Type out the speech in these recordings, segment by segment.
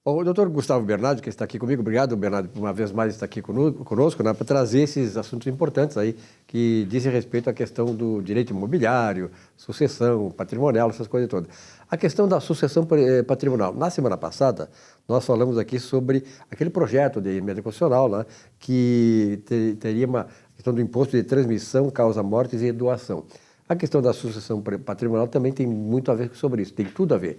O doutor Gustavo Bernardi, que está aqui comigo, obrigado, Bernardi, por uma vez mais estar aqui conosco, né, para trazer esses assuntos importantes aí, que dizem respeito à questão do direito imobiliário, sucessão patrimonial, essas coisas todas. A questão da sucessão patrimonial. Na semana passada, nós falamos aqui sobre aquele projeto de emenda constitucional, né, que teria uma questão do imposto de transmissão, causa-mortes e doação. A questão da sucessão patrimonial também tem muito a ver sobre isso, tem tudo a ver.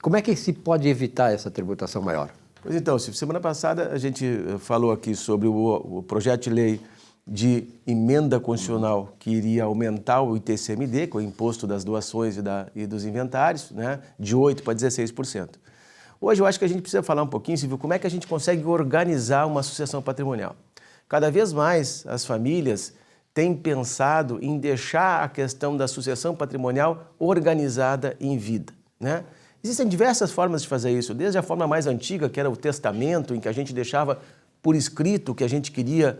Como é que se pode evitar essa tributação maior? Pois então, Silvio, semana passada a gente falou aqui sobre o projeto de lei de emenda constitucional que iria aumentar o ITCMD, que é o imposto das doações e dos inventários, né, de 8% para 16%. Hoje eu acho que a gente precisa falar um pouquinho, Silvio, como é que a gente consegue organizar uma sucessão patrimonial. Cada vez mais as famílias têm pensado em deixar a questão da sucessão patrimonial organizada em vida, né? Existem diversas formas de fazer isso, desde a forma mais antiga, que era o testamento, em que a gente deixava por escrito o que a gente queria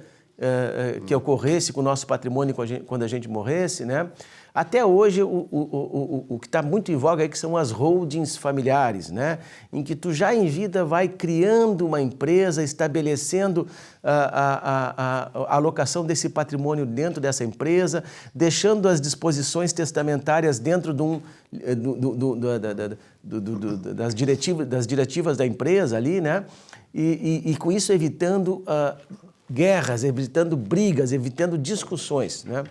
que ocorresse com o nosso patrimônio quando a gente morresse, né? Até hoje, o que está muito em voga aí que são as holdings familiares, né? Em que tu já em vida vai criando uma empresa, estabelecendo a alocação desse patrimônio dentro dessa empresa, deixando as disposições testamentárias dentro das diretivas da empresa ali, né? E com isso evitando guerras, evitando brigas, evitando discussões, né?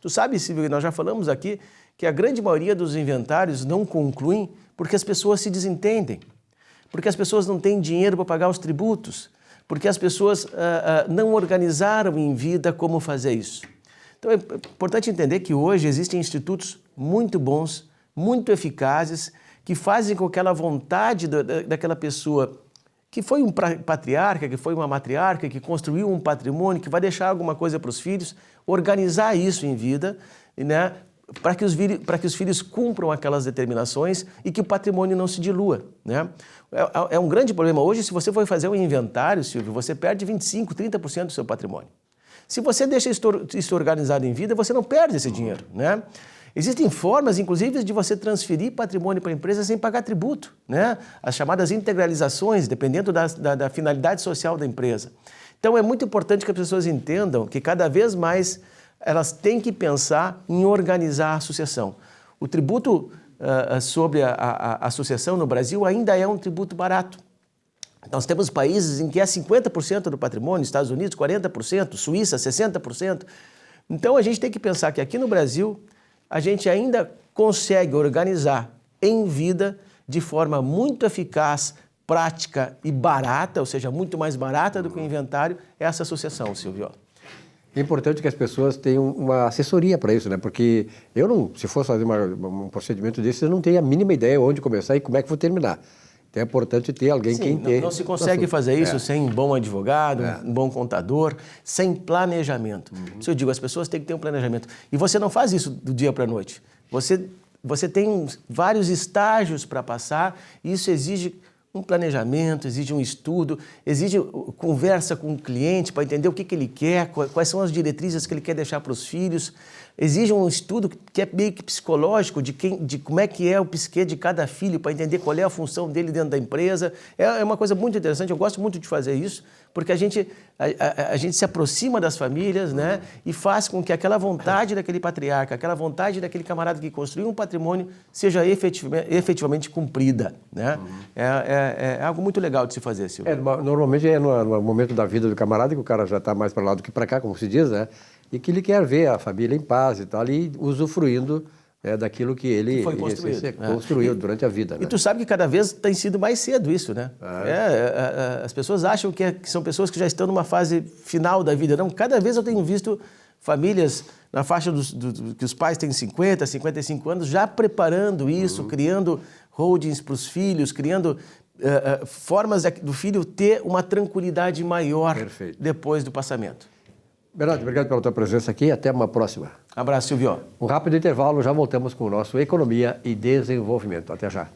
Tu sabe, Silvio, nós já falamos aqui que a grande maioria dos inventários não concluem porque as pessoas se desentendem, porque as pessoas não têm dinheiro para pagar os tributos, porque as pessoas não organizaram em vida como fazer isso. Então é importante entender que hoje existem institutos muito bons, muito eficazes, que fazem com que aquela vontade daquela pessoa que foi um patriarca, que foi uma matriarca, que construiu um patrimônio, que vai deixar alguma coisa para os filhos, organizar isso em vida, né, para que os filhos cumpram aquelas determinações e que o patrimônio não se dilua, né? É um grande problema. Hoje, se você for fazer um inventário, Silvio, você perde 25%, 30% do seu patrimônio. Se você deixa isso organizado em vida, você não perde esse dinheiro, né? Existem formas, inclusive, de você transferir patrimônio para a empresa sem pagar tributo, né? As chamadas integralizações, dependendo da finalidade social da empresa. Então, é muito importante que as pessoas entendam que cada vez mais elas têm que pensar em organizar a sucessão. O tributo sobre a sucessão no Brasil ainda é um tributo barato. Nós temos países em que é 50% do patrimônio, Estados Unidos 40%, Suíça 60%. Então, a gente tem que pensar que aqui no Brasil a gente ainda consegue organizar em vida de forma muito eficaz, prática e barata, ou seja, muito mais barata do que o inventário, essa sucessão, Silvio. É importante que as pessoas tenham uma assessoria para isso, né? Porque eu não, se fosse fazer um procedimento desse, eu não tenho a mínima ideia onde começar e como é que vou terminar. Então é importante ter alguém que entenda. Não se consegue fazer isso sem um bom advogado, um bom contador, sem planejamento. Isso eu digo, as pessoas têm que ter um planejamento. E você não faz isso do dia para a noite. Você tem vários estágios para passar e isso exige um planejamento, exige um estudo, exige conversa com o cliente para entender o que ele quer, quais são as diretrizes que ele quer deixar para os filhos. Exige um estudo que é meio que psicológico de como é que é o psique de cada filho para entender qual é a função dele dentro da empresa. É uma coisa muito interessante, eu gosto muito de fazer isso, porque a gente se aproxima das famílias, né, e faz com que aquela vontade daquele patriarca, aquela vontade daquele camarada que construiu um patrimônio seja efetivamente cumprida, né? É algo muito legal de se fazer, Silvio. Normalmente é no momento da vida do camarada que o cara já está mais para lá do que para cá, como se diz, né? E que ele quer ver a família em paz e tal, ali usufruindo daquilo que ele foi construiu durante a vida. E tu sabe que cada vez tem sido mais cedo isso, né? As pessoas acham que são pessoas que já estão numa fase final da vida. Não, cada vez eu tenho visto famílias na faixa que os pais têm 50, 55 anos, já preparando isso, criando holdings para os filhos, criando formas do filho ter uma tranquilidade maior depois do passamento. Bernardi, obrigado pela tua presença aqui. Até uma próxima. Abraço, Silvio. Um rápido intervalo, já voltamos com o nosso Economia e Desenvolvimento. Até já.